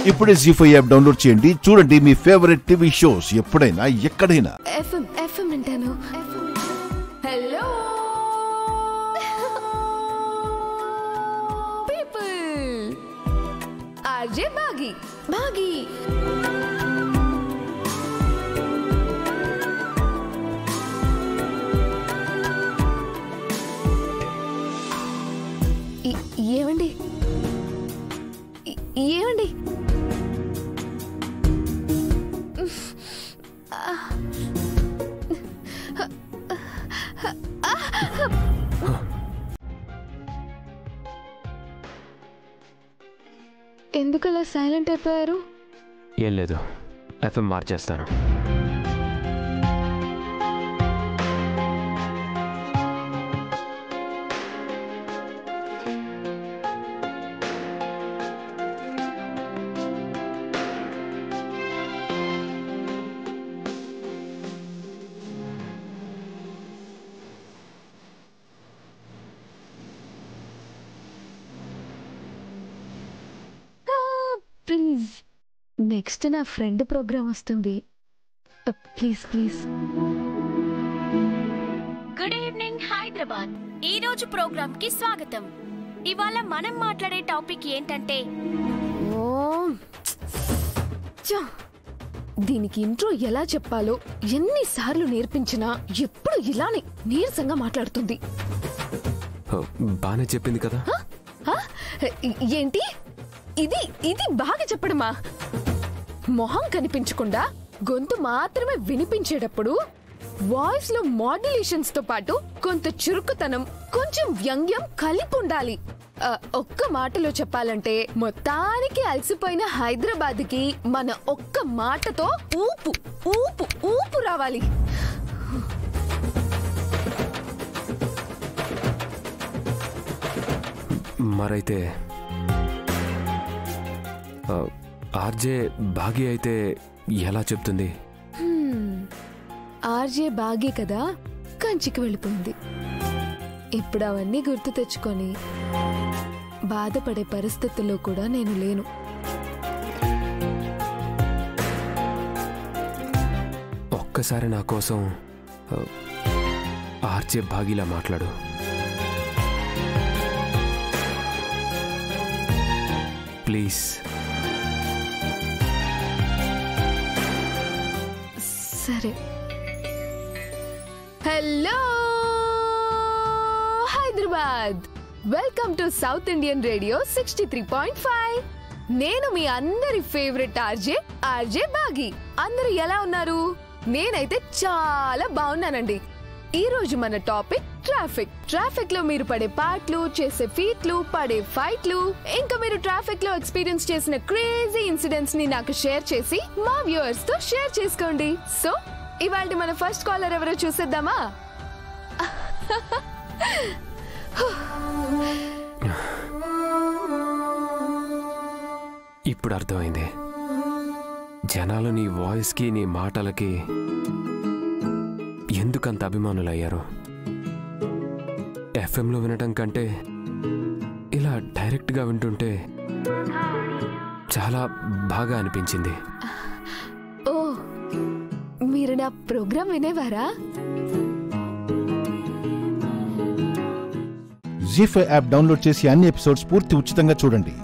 ఇప్పుడే జీ5 app download చేయండి. చూడండి మీ ఫేవరెట్ టీవీ షోస్ ఎప్పుడైనా ఎక్కడైనా. ఎఫ్ఎం వింటాను. హలో పీపుల్, ఆర్జే బాగి. ఏమండి ఏమండి ఎందుకలా సైలెంట్ అయిపోయారు? ఏం లేదు, ఎఫ్ఎం మార్చేస్తాను. ప్లీజ్, నెక్స్ట్ నా ఫ్రెండ్ ప్రోగ్రామ్ వస్తుంది. ప్లీజ్. Good evening Hyderabad. ఈ రోజు ప్రోగ్రామ్ కి స్వాగతం. ఇవాళ మనం మాట్లాడే టాపిక్ ఏంటంటే, దీనికి ఇంట్రో ఎలా చెప్పాలో ఎన్నిసార్లు నేర్పించినా ఎప్పుడు ఇలానే నీరసంగా మాట్లాడుతుంది. బానే చెప్పింది కదా. ఏంటి ఇది బాగా చెప్పడమా? మొహం కనిపించకుండా గొంతు మాత్రమే వినిపించేటప్పుడు వాయిస్ లో మాడ్యులేషన్స్ తో పాటు కొంత చురుకుతనం, కొంచెం వ్యంగ్యం కలిపి ఉండాలి. ఒక్క మాటలో చెప్పాలంటే మొత్తానికి అలసిపోయిన హైదరాబాద్ కి మన ఒక్క మాటతో ఊపు రావాలి. మరైతే ఆర్జే బాగి అయితే ఎలా చెప్తుంది? ఆర్జే బాగి కదా, కంచికి వెళ్ళిపోయింది. ఇప్పుడు అవన్నీ గుర్తు తెచ్చుకొని బాధపడే పరిస్థితుల్లో కూడా నేను లేను. ఒక్కసారి నా కోసం ఆర్జే బాగిలా మాట్లాడు. ప్లీజ్. సరే. Hello Hyderabad, welcome to south Indian radio 63.5. నేను మీ అందరి ఫేవరెట్ ఆర్జే బాగి. అందరూ ఎలా ఉన్నారు? నేనైతే చాలా బాగున్నానండి. ఈ రోజు మన టాపిక్ ట్రాఫిక్ లో మీరు పడే పాటలు, చేసే ఫీట్లు, పడే ఫైట్లు, ఇంకా మీరు ట్రాఫిక్ లో ఎక్స్పీరియన్స్ చేసిన క్రేజీ ఇన్సిడెంట్స్ ని నాకు షేర్ చేసి మా వ్యూవర్స్ తో షేర్ చేసుకోండి. సో ఇవాళ మన ఫస్ట్ కాలర్ ఎవరో చూసేద్దామా? ఇప్పుడు అర్థమైంది, జనాలు నీ వాయిస్ కి, నీ మాటలకి ఎందుకంత అభిమానులయ్యారు. ఎఫ్ఎంలో వినటం కంటే ఇలా డైరెక్ట్గా వింటుంటే చాలా బాగా అనిపించింది. ఓ, మీరు నా ప్రోగ్రాం వినేవారా? జీ5 యాప్ డౌన్లోడ్ చేసి అన్ని ఎపిసోడ్స్ పూర్తి ఉచితంగా చూడండి.